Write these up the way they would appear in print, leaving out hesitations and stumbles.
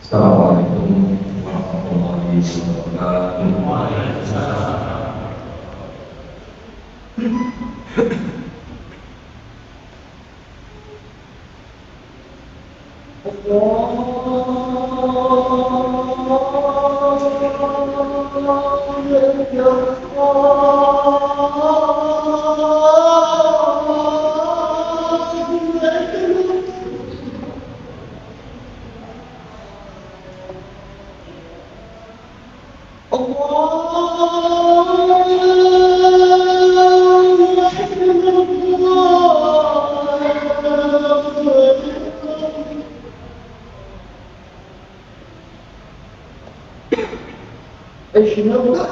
Assalamualaikum warahmatullahi wabarakatuh. Alhamdulillah,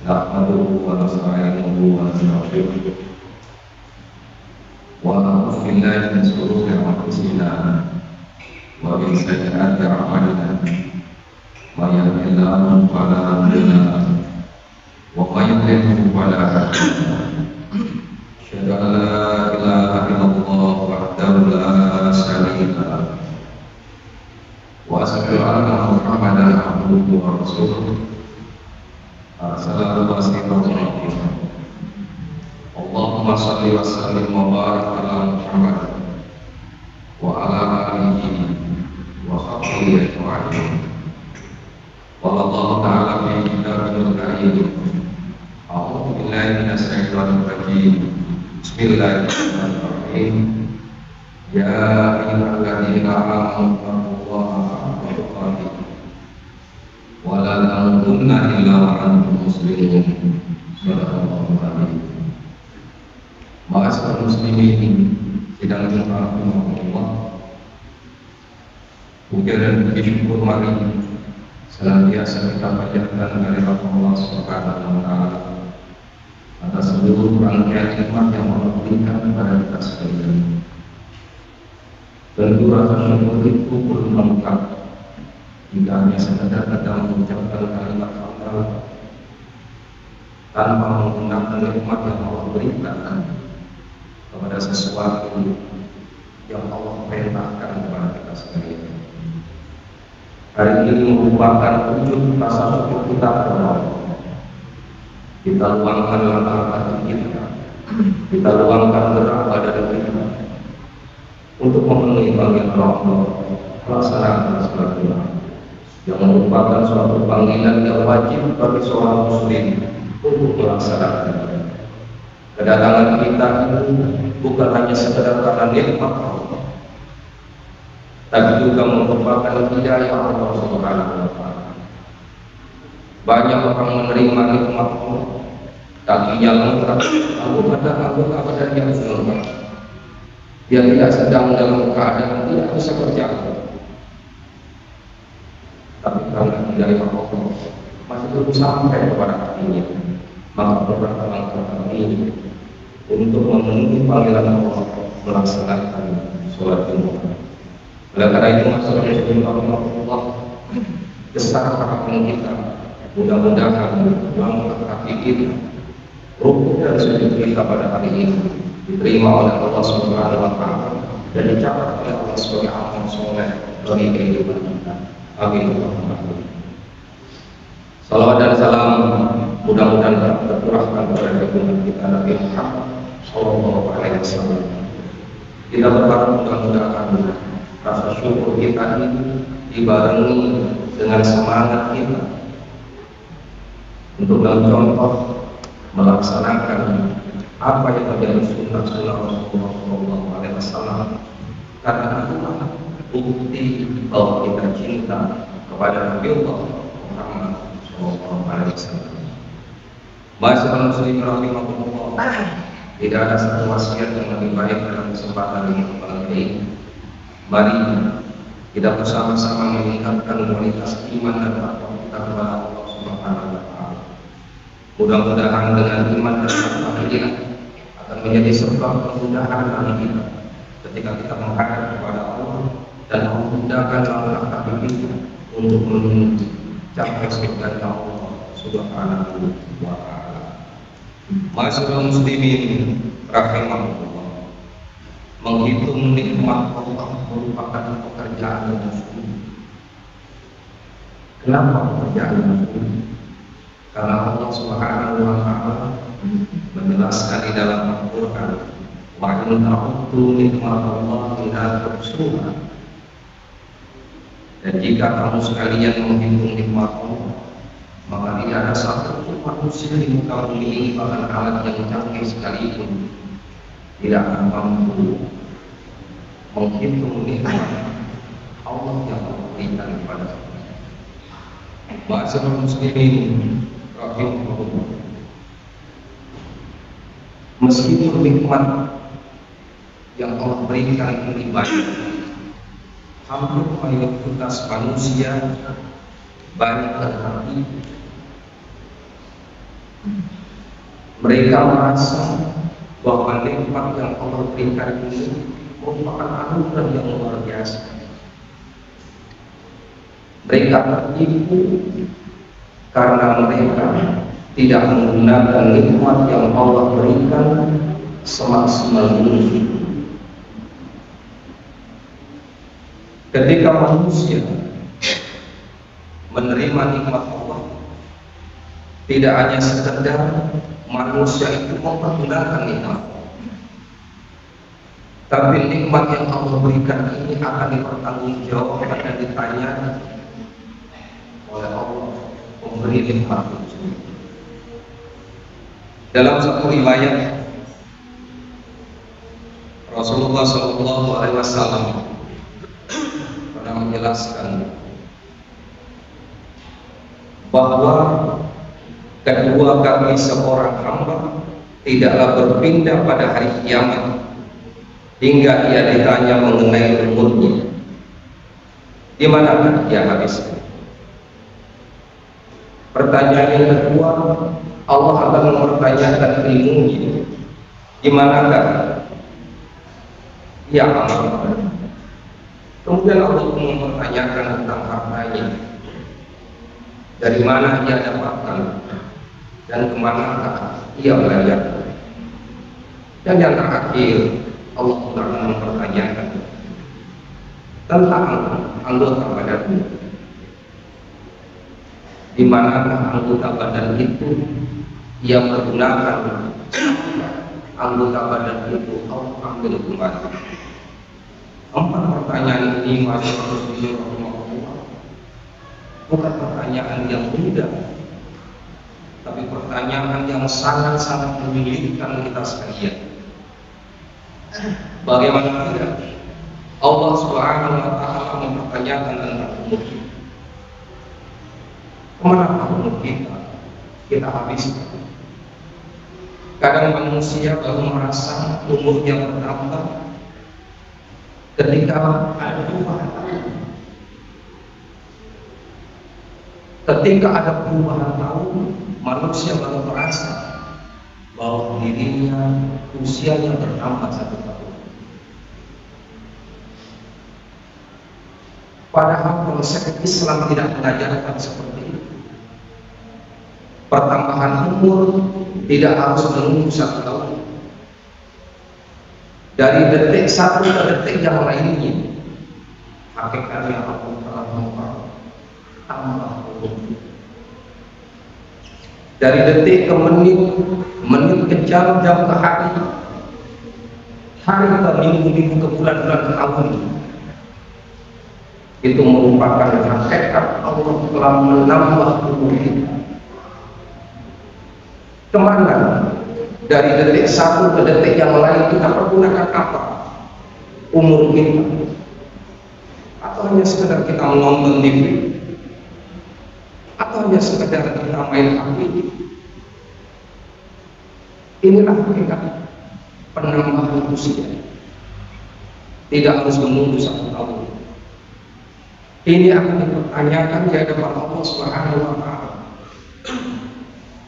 nahmaduhu wa nasta'inuhu wa nastaghfiruh wa na'udzu billahi min shururi anfusina wa min sayyi'ati a'malina. May yahdihillahu fala mudilla lahu wa may yudlil fala hadiya lahu. Asyhadu an la ilaha illallah wahdahu la syarika lahu wa asyhadu anna Muhammadan abduhu wa rasuluh. Assalamualaikum warahmatullahi wabarakatuh. Allahumma shalli wa sallim wa barik ala Muhammad الرجيم أعوذ بالله من الشيطان الرجيم بسم الله الرحمن الرحيم يا أيها الذين آمنوا اتقوا الله حق تقاته ولا تموتن إلا وأنتم مسلمون صدق الله العظيم. Ma'asyiral muslimin, sidang Jumat Allah, puja dan puji syukur mari senantiasa kita panjatkan dari Allah Subhanahu wa Ta'ala atas seluruh rangkaian nikmat yang Allah berikan kepada kita sekalian. Tentu rasa syukur itu belum lengkap jika hanya sekedar kita mengucapkan kalimat hamdalah tanpa menggunakan nikmat yang Allah berikan kepada sesuatu yang Allah perintahkan kepada kita sekalian. Hari ini merupakan wujud rasa syukur kita kepada Allah. Kita luangkan langkah hati kita luangkan gerak badan kita untuk memenuhi panggilan Allah, melaksanakan salat yang merupakan suatu panggilan yang wajib bagi seorang muslim untuk melaksanakan. Kedatangan kita bukan hanya sekedar karena nikmat Allah, tapi juga merupakan hidayah Allah Subhanahu wa Ta'ala. Banyak orang menerima nikmat Allah, kakinya lengkap, ada yang lengkap. Dia tidak sedang dalam keadaan tidak bisa berjalan, tapi karena hidayah Allah masih belum sampai kepada hatinya, maka berlangkah ini untuk memenuhi panggilan Allah melaksanakan sholat Jumat. Oleh karena itu masalah muslim Allah besar harapan kita, mudah-mudahan langkah kaki kita, rukuk dan sujud kita pada hari ini diterima oleh Allah Subhanahu wa Ta'ala dan dicatat oleh Allah sebagai amal soleh bagi kehidupan kita. Amin. Salawat dan salam mudah-mudahan tercurahkan kepada junjungan kita Nabi Muhammad Sallallahu Alaihi Wasallam. Kita berharap mudah-mudahan rasa syukur kita ini dibarengi dengan semangat kita untuk mencontoh melaksanakan apa yang menjadi sunnah-sunnah Rasulullah Sallallahu Alaihi Wasallam, karena itulah bukti bahwa kita cinta kepada Nabi Allah Muhammad Sallallahu Alaihi Wasallam. Ma'asyiral muslimin rahimakumullah, tidak ada satu wasiat yang lebih baik dalam kesempatan ini. Mari kita bersama-sama meningkatkan kualitas iman dan takwa kita kepada Allah Subhanahu wa Ta'ala. Mudah-mudahan dengan iman dan takwa kita akan menjadi sebab kemudahan bagi kita ketika kita menghadap kepada Allah dan memudahkan langkah kaki kita untuk menuju capai surga Allah Subhanahu wa Ta'ala. Ma'asyiral muslimin rahimahullah, menghitung nikmat Allah merupakan pekerjaan yang sulit. Kenapa pekerjaan yang sulit? Karena Allah Subhanahu wa Ta'ala menjelaskan di dalam Al-Quran, wa in ta'uddu nikmatallahi la tuhsuha. Dan jika kamu sekalian menghitung nikmat Allah, maka tidak ada satu manusia di muka bumi ini, bahkan alat yang canggih sekalipun tidak akan mampu menghitung nikmat Allah yang memberikan kepada kita. Ma'asyiral muslimin rahimahullah, meskipun nikmat yang Allah berikan ini banyak, hampir mayoritas manusia banyak hati, mereka merasa bahwa nikmat yang Allah berikan ini merupakan anugerah yang luar biasa. Mereka tertipu karena mereka tidak menggunakan nikmat yang Allah berikan semaksimal mungkin. Ketika manusia menerima nikmat Allah, tidak hanya sekedar manusia itu mempergunakan nikmat, tapi nikmat yang Allah berikan ini akan dipertanggungjawabkan dan ditanya oleh Allah pemberi nikmat itu. Dalam satu riwayat Rasulullah SAW pernah menjelaskan bahwa kedua kaki seorang hamba tidaklah berpindah pada hari kiamat hingga ia ditanya mengenai umurnya, di manakah dia habiskan. Pertanyaan yang kedua, Allah akan mempertanyakan ilmunya, di manakah dia amalkan. Kemudian Allah mempertanyakan tentang hartanya, dari mana ia dapatkan dan kemana ia belajar. Dan yang terakhir, Allah akan mempertanyakan tentang anggota badannya, di manakah anggota badan itu ia pergunakan. Anggota badan itu Allah ambil kembali. 4 pertanyaan ini masih harus dijawab. Bukan pertanyaan yang mudah, tapi pertanyaan yang sangat-sangat menyulitkan kita sekalian. Bagaimana tidak? Allah Subhanahu wa Ta'ala mempertanyakan tentang umur kita. Kemana umur kita habiskan? Kadang manusia baru merasa umurnya bertambah ketika ada perubahan tahun. Ketika ada perubahan tahun, manusia baru merasa bahwa dirinya usianya bertambah 1 tahun. Padahal konsep Islam tidak mengajarkan seperti itu. Pertambahan umur tidak harus menunggu 1 tahun. Dari detik satu ke detik yang lainnya, hakikatnya Allah telah tambah umur. Dari detik ke menit, menit ke jam, jam ke hari, hari ke minggu, minggu ke bulan, bulan ke tahun. Itu merupakan hakikat Allah telah menambah umur kita. Kemana? Dari detik satu ke detik yang lain kita pergunakan apa? Umur kita. Atau hanya sekedar kita menonton TV? Atau hanya sekedar kita main HP? Inilah hakikat penambahan usia. Tidak harus menunggu 1 tahun. Ini akan dipertanyakan di hadapan Allah Subhanahu wa Ta'ala.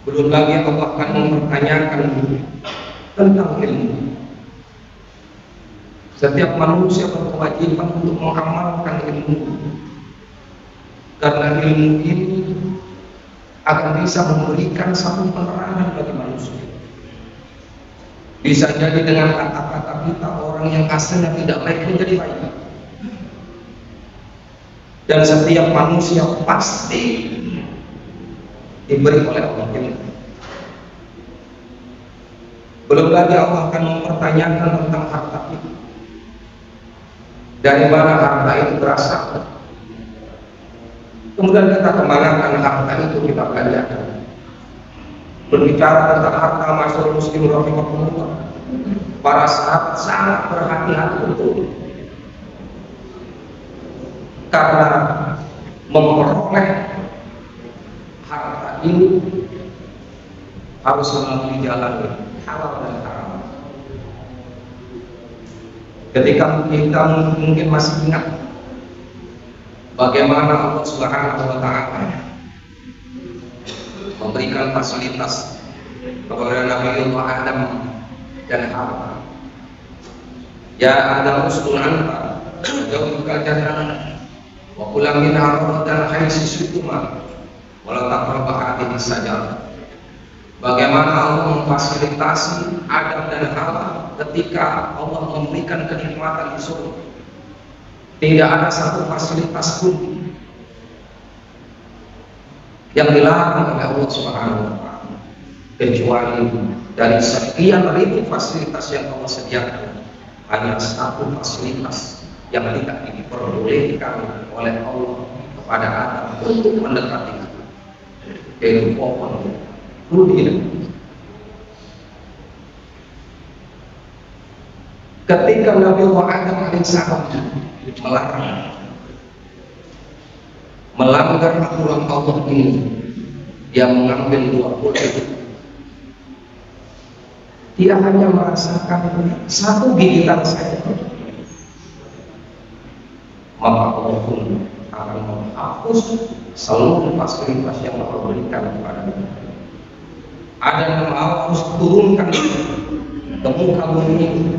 Belum lagi Allah akan mempertanyakan tentang ilmu. Setiap manusia berkewajiban untuk mengamalkan ilmu, karena ilmu ini akan bisa memberikan satu penerangan bagi manusia. Bisa jadi dengan kata-kata kita orang yang asalnya tidak baik menjadi baik. Dan setiap manusia pasti diberi oleh Allah ilmu. Belum lagi Allah akan mempertanyakan tentang harta itu. Dari mana harta itu berasal? Kemudian kita kembangkan harta itu, kita belanjakan. Berbicara tentang harta masyarakat muslim rahimahullah, para sahabat sangat berhati-hati betul, karena memperoleh harta ini harus melalui jalan halal dan haram. Ketika kita mungkin masih ingat bagaimana Allah Subhanahu wa Ta'ala memberikan fasilitas kepada Nabi Adam dan Hawa. Ya Adam uskun anta jauhkan jannah wa kula minha ragadan haitsu syi'tuma wa la taqrabu hadhihi sajarah. Bagaimana Allah memfasilitasi Adam dan Hawa ketika Allah memberikan kenikmatan di surga. Tidak ada satu fasilitas pun yang dilarang oleh Allah Subhanahu wa Ta'ala, kecuali dari sekian ribu fasilitas yang Allah sediakan, hanya satu fasilitas yang tidak diperbolehkan oleh Allah kepada Adam untuk mendekati, yaitu pohon durian. Ketika Nabi Adam alaihissalam melanggar aturan Allah ini, dia mengambil dua buah. Dia hanya merasakan satu gigitan saja, maka Allah pun akan menghapus seluruh fasilitas yang Allah berikan kepadanya. Ada yang harus turunkan ke muka bumi ini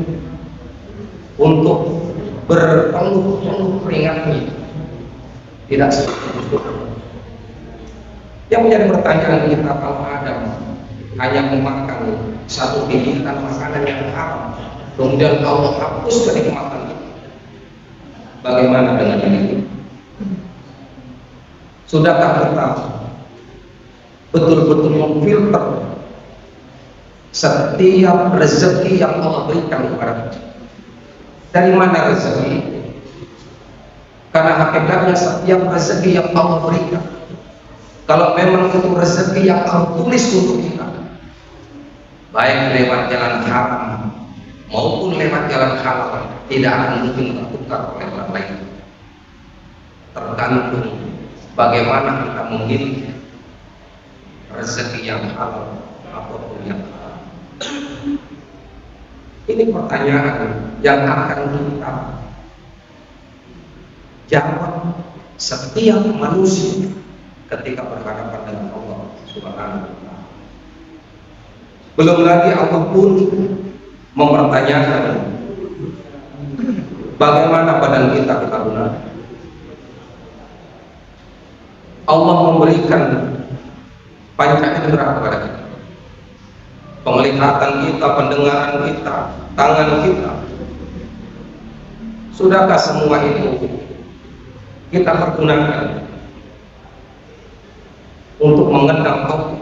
untuk berpeluh-peluh keringatnya, tidak seperti itu. Yang menjadi pertanyaan kita, kalau Adam hanya memakan satu gigitan makanan yang haram, kemudian Allah hapus kenikmatan itu, bagaimana dengan ini? Sudahkah kita betul-betul memfilter setiap rezeki yang Allah berikan kepada kita? Dari mana rezeki? Karena hakikatnya setiap rezeki yang Allah berikan, kalau memang itu rezeki yang Allah tulis untuk kita, baik lewat jalan haram maupun lewat jalan halal, tidak akan mungkin tertukar oleh orang lain. Tergantung bagaimana kita memilih rezeki yang halal ataupun yang haram. Ini pertanyaan yang akan kita jawab setiap manusia ketika berhadapan dengan Allah Subhanahu wa Ta'ala. Belum lagi Allah pun mempertanyakan bagaimana badan kita gunakan. Allah memberikan panca indera kepada kita, penglihatan kita, pendengaran kita, tangan kita. Sudahkah semua itu kita pergunakan untuk mengenal Allah,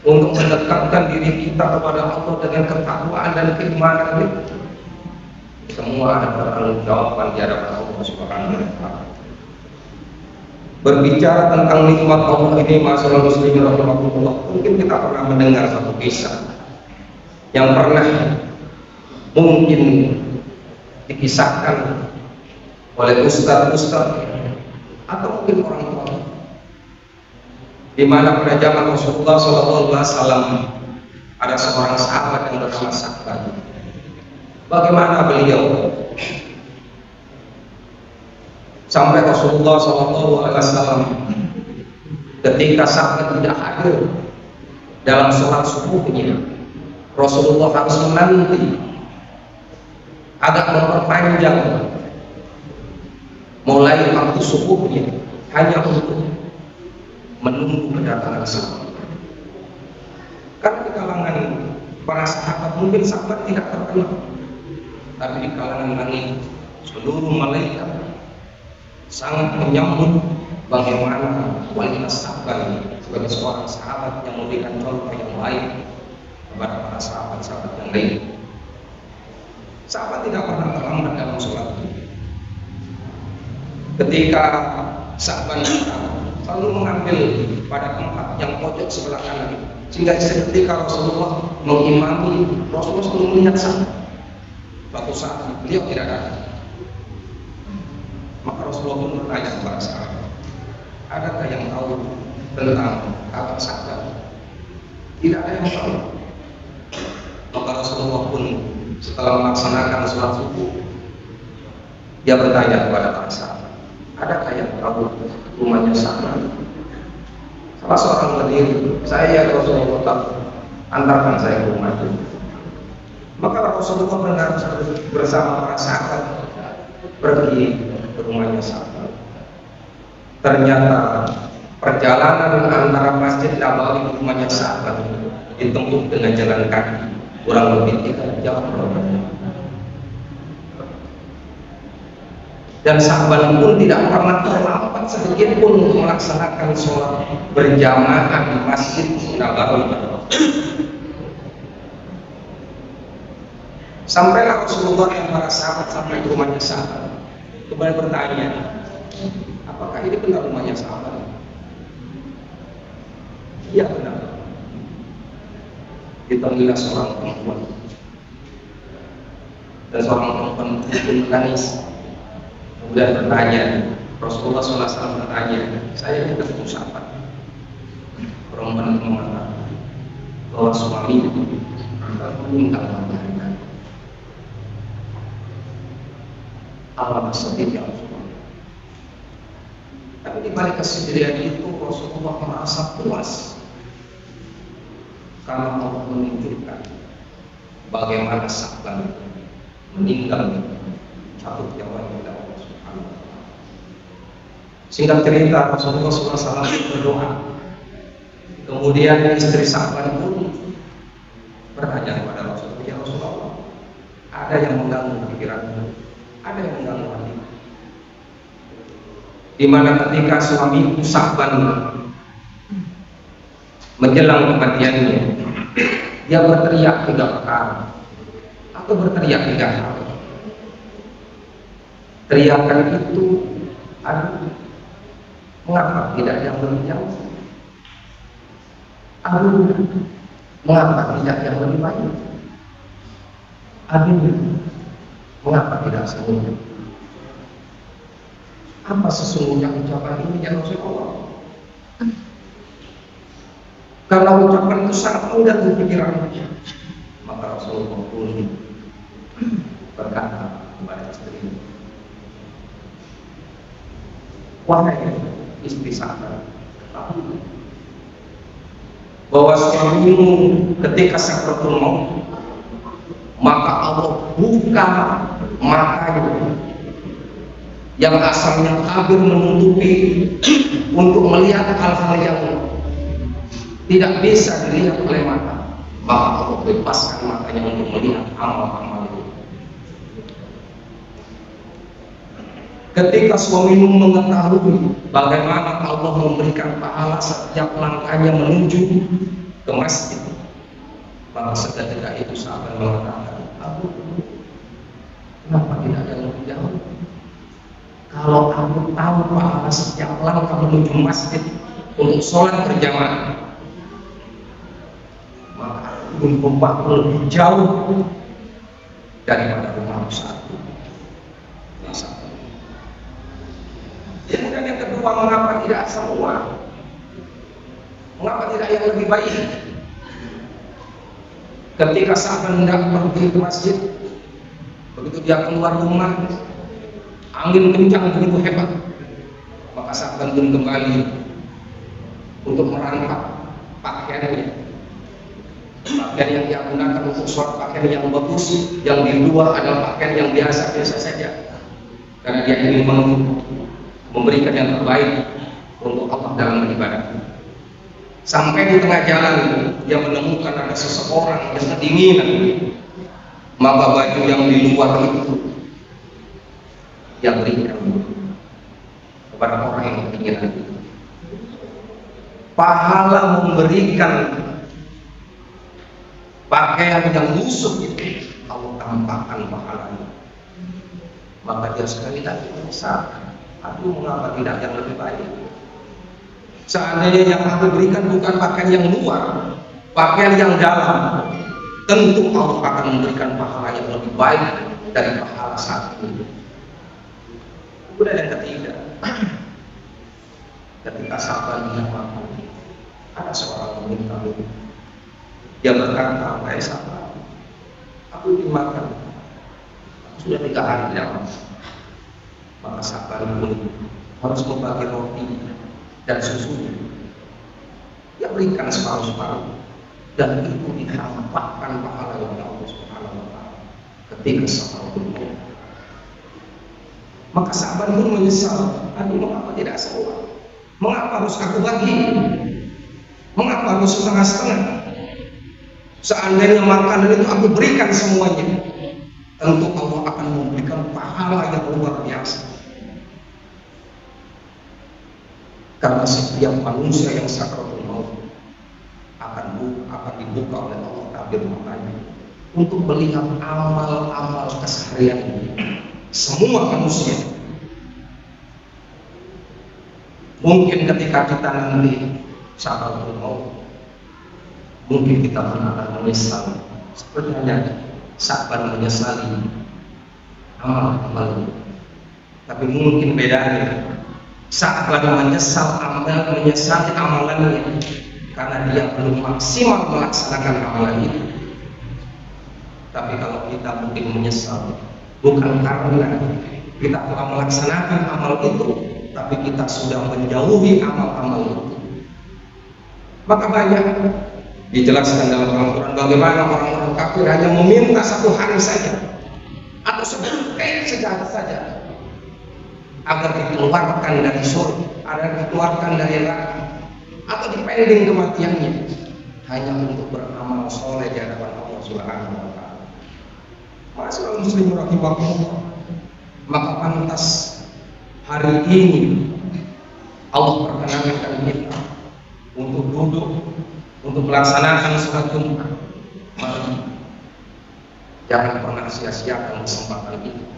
untuk mendekatkan diri kita kepada Allah dengan ketakwaan dan keimanan itu? Semua ada pertanggungjawaban di hadapan Allah Subhanahu wa Ta'ala. Berbicara tentang nikmat Allah ini, masalah muslimin rahimahullah, mungkin kita pernah mendengar satu kisah yang pernah mungkin dikisahkan oleh ustaz-ustaz atau mungkin orang tua, di mana pada zaman Rasulullah SAW ada seorang sahabat yang bernama Sa'ban. Bagaimana beliau sampai Rasulullah SAW ketika Sa'ban tidak hadir dalam sholat subuhnya, Rasulullah harus menanti agak memperpanjang mulai waktu subuhnya hanya untuk menunggu kedatangan Sa'ban. Karena di kalangan para sahabat mungkin Sa'ban tidak terkenal, tapi di kalangan langit seluruh malaikat sangat menyambut bagaimana wanita Sa'ban sebagai seorang sahabat yang memberikan contoh yang baik kepada para sahabat-sahabat yang lain. Sahabat tidak pernah terlambat dalam sholat. Ketika Sa'ban selalu mengambil pada tempat yang pojok sebelah kanan, sehingga ketika Rasulullah mengimami, Rasulullah selalu melihat Sa'ban. Suatu saat beliau tidak datang, maka Rasulullah pun bertanya kepada sahabat, adakah yang tahu tentang kabar Sa'ban? Tidak ada yang tahu. Maka Rasulullah pun setelah melaksanakan sholat subuh, dia bertanya kepada para sahabat, adakah yang tahu rumahnya Sa'ban? Salah seorang berdiri, saya Rasulullah tahu, antarkan saya ke rumah itu. Maka Rasulullah bersama para sahabat pergi ke rumahnya Sa'ban. Ternyata perjalanan antara Masjid Nabawi ke rumahnya Sa'ban ditempuh dengan jalan kaki kurang lebih 3 jam. Dan Sa'ban pun tidak pernah terlambat sedikit pun untuk melaksanakan sholat berjamaah di Masjid Nabawi. Sampailah Rasulullah yang para sahabat sampai ke rumahnya Sa'ban, kembali bertanya, apakah ini benar rumahnya Sa'ban? Iya benar. Dipanggillah seorang perempuan. dan seorang perempuan itu menangis. Kemudian bertanya, Rasulullah SAW bertanya, saya ini ketemu siapa? Perempuan itu mengatakan bahwa suami meninggal melahirkan. Allah sedih ya Rasulullah. Tapi di balik kesedihan itu Rasulullah merasa puas karena Allah menunjukkan bagaimana sahabat meninggal cabut nyawanya dari Allah Subhanahu wa Ta'ala. Singkat cerita, Rasulullah SAW berdoa. Kemudian istri sahabat pun bertanya kepada Rasulullah, ya Rasulullah, ada yang mengganggu pikiranmu, ada yang mengganggu hati. Di mana ketika suami sahabat menjelang kematiannya, dia berteriak 3 perkara atau berteriak 3 hal. Teriakan itu, aduh, mengapa tidak yang lebih jauh? Aduh, mengapa tidak yang lebih baik? Aduh, mengapa tidak semuanya? Apa sesungguhnya ucapan ini ya Rasulullah? Kalau ucapan itu sangat mudah di pikiran, maka Rasulullah pun berkata kepada istri, wahai istri sahabat, ketahui bahwa suamimu ketika sakaratul maut, maka Allah buka matanya yang asalnya kabir menutupi untuk melihat hal-hal yang tidak bisa dilihat oleh mata, maka Allah bebaskan matanya untuk melihat amal-amal itu. Ketika suamimu mengetahui bagaimana Allah memberikan pahala setiap langkahnya menuju ke masjid, maka seketika itu sahabat mengatakan, aku kenapa tidak ada lebih jauh? Kalau aku tahu pahala setiap langkah menuju masjid untuk sholat berjamaah, maka aku membuat lebih jauh daripada rumah satu. Kemudian yang kedua, mengapa tidak semua? Mengapa tidak yang lebih baik? Ketika sahabat hendak pergi ke masjid, begitu dia keluar rumah, angin kencang begitu hebat, maka sahabat pun kembali untuk merangkap pakaiannya. Pakaian yang dia gunakan untuk sholat, pakaian yang bagus, yang di luar adalah pakaian yang biasa-biasa saja, karena dia ingin memberikan yang terbaik untuk Allah dalam beribadah. Sampai di tengah jalan dia menemukan ada seseorang yang kedinginan, maka baju yang di luar itu dia berikan kepada orang yang kedinginan itu. Pahala memberikan pakaian yang busuk itu Allah tampakkan pahalanya, maka dia sekali lagi menyesal. Aduh, mengapa tidak yang lebih baik? Seandainya yang aku berikan bukan pakaian yang luar, pakaian yang dalam, tentu Allah akan memberikan pahala yang lebih baik dari pahala saat ini. Kemudian yang ketiga, ketika sahabat yang makan, ada seorang meminta minum. Dia berkata, wahai sahabat, aku ingin makan. Aku sudah 3 hari tidak makan. Maka sahabat pun harus membagi roti dan susunya. Dia berikan separuh-separuh, dan itu ditampakkan pahala oleh Allah Subhanahu wa Ta'ala ketika sahabat pun. Maka sahabat pun menyesal, aduh, mengapa tidak semua? Mengapa harus aku bagi? Mengapa harus setengah-setengah? Seandainya makanan itu aku berikan semuanya, tentu Allah akan memberikan pahala yang luar biasa. Karena setiap manusia yang sakaratul maut akan dibuka oleh Allah tabir matanya untuk melihat amal-amal keseharian semua manusia. Mungkin ketika kita nanti sakaratul maut, mungkin kita pun akan menyesal sebenarnya sahabat menyesali amal. Tapi mungkin bedanya saat lagi menyesali amalannya karena dia belum maksimal melaksanakan amalan itu. Tapi kalau kita mungkin menyesal bukan karena kita telah melaksanakan amal itu, tapi kita sudah menjauhi amal-amal itu. Maka banyak dijelaskan dalam Al-Quran bagaimana orang-orang kafir hanya meminta satu hari saja atau sebagai sejahat saja agar dikeluarkan dari surga, agar dikeluarkan dari neraka, atau dipending kematiannya hanya untuk beramal soleh di hadapan Allah Subhanahu wa Ta'ala. Masyaallah muslim rahimahullah, maka pantas hari ini Allah perkenankan kita untuk duduk untuk melaksanakan sholat Jumat. Mari jangan pernah sia-siakan kesempatan ini.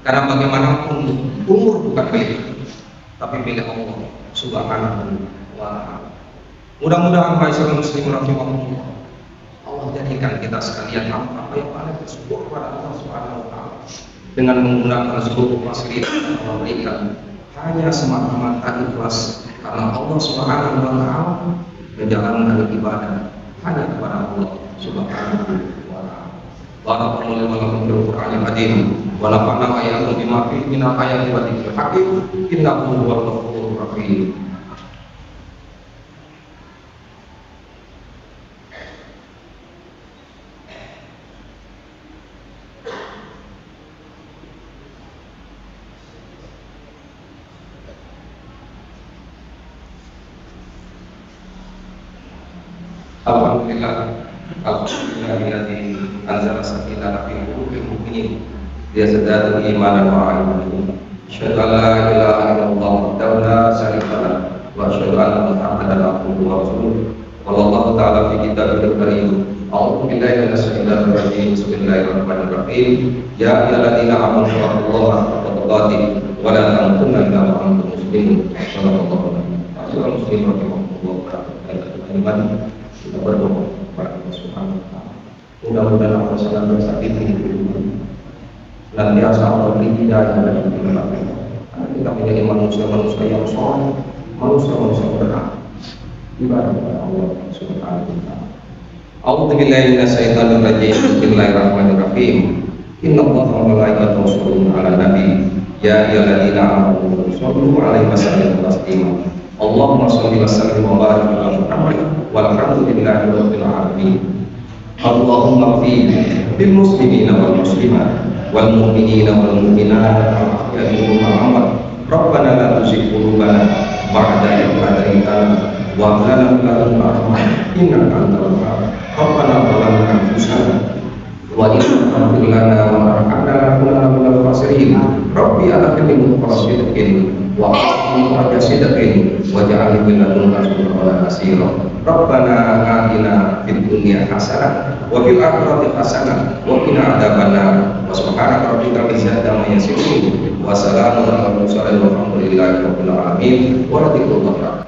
Karena bagaimanapun umur bukan milik, tapi milik Allah Subhanahu wa Ta'ala. Mudah-mudahan masyaallah muslim rahimahullah, Allah jadikan kita sekalian apa yang paling bersyukur kepada Allah Subhanahu wa Ta'ala dengan menggunakan seluruh fasilitas yang Allah berikan hanya semata-mata ikhlas karena Allah Subhanahu wa Ta'ala, menjalankan ibadah hanya kepada Allah Subhanahu wa Ta'ala. Barakallahu lakum fil Qur'anil Karim wa nafa'na ayatum bima fihi min ayatin wa dzikril hakim innahu huwal ghafurur rahim. Alhamdulillahilladzi anzala sakinata fi qulubil mu'minin liyazdadu imanan wa imanan. Asyhadu an la ilaha illallah wahdahu la syarika lah wa asyhadu anna Muhammadan abduhu wa rasuluh. Wallahu ta'ala fi kitabil karim. A'udzu billahi minasy syaithanir rajim. Bismillahirrahmanirrahim. Ya ayyuhalladzina amanu taqullaha haqqa tuqatih wa la tamutunna illa wa antum muslimun. Sallallahu alaihi wasallam. Kita berdoa kepada Allah Subhanahu wa Ta'ala. Mudah-mudahan Allah selalu bersabit di hidupnya. Senantiasa Allah beri hidayah dan hikmah. Karena kita menjadi manusia-manusia yang soleh, manusia-manusia benar. Ibadah kepada Allah Subhanahu wa Ta'ala. A'udzu billahi minasyaitonir rajim. Bismillahirrahmanirrahim. Innallaha wa malaikatahu yusholluna 'alan nabi. Ya ayyuhalladzina amanu shollu 'alaihi wa sallimu taslima. Allahumma sholli wa sallim wa barik ala Muhammad walhamdulillahi rabbil alamin. Allahumma fil muslimina wal muslimat wal mu'minina wal mu'minat wal ahya'i wal amwat. Rabbana la tuzigh qulubana ba'da idh hadaytana wa hab lana min ladunka rahmah innaka antal wahhab. Rabbana zalamna anfusana wa in lam taghfir lana wa tarhamna lanakunanna minal khasirin. Rabbi adkhilni mudkhala sidqin wa akhrijni sidqin waj'alni min ladunka sultanan nasira. Rabbana atina fid dunya hasanah wa fil akhirati hasanah wa qina adzabannar. Wa subhanaka rabbika rabbil izzati amma yasifun wa salamun alal mursalin walhamdulillahi rabbil alamin. Wa radhiyallahu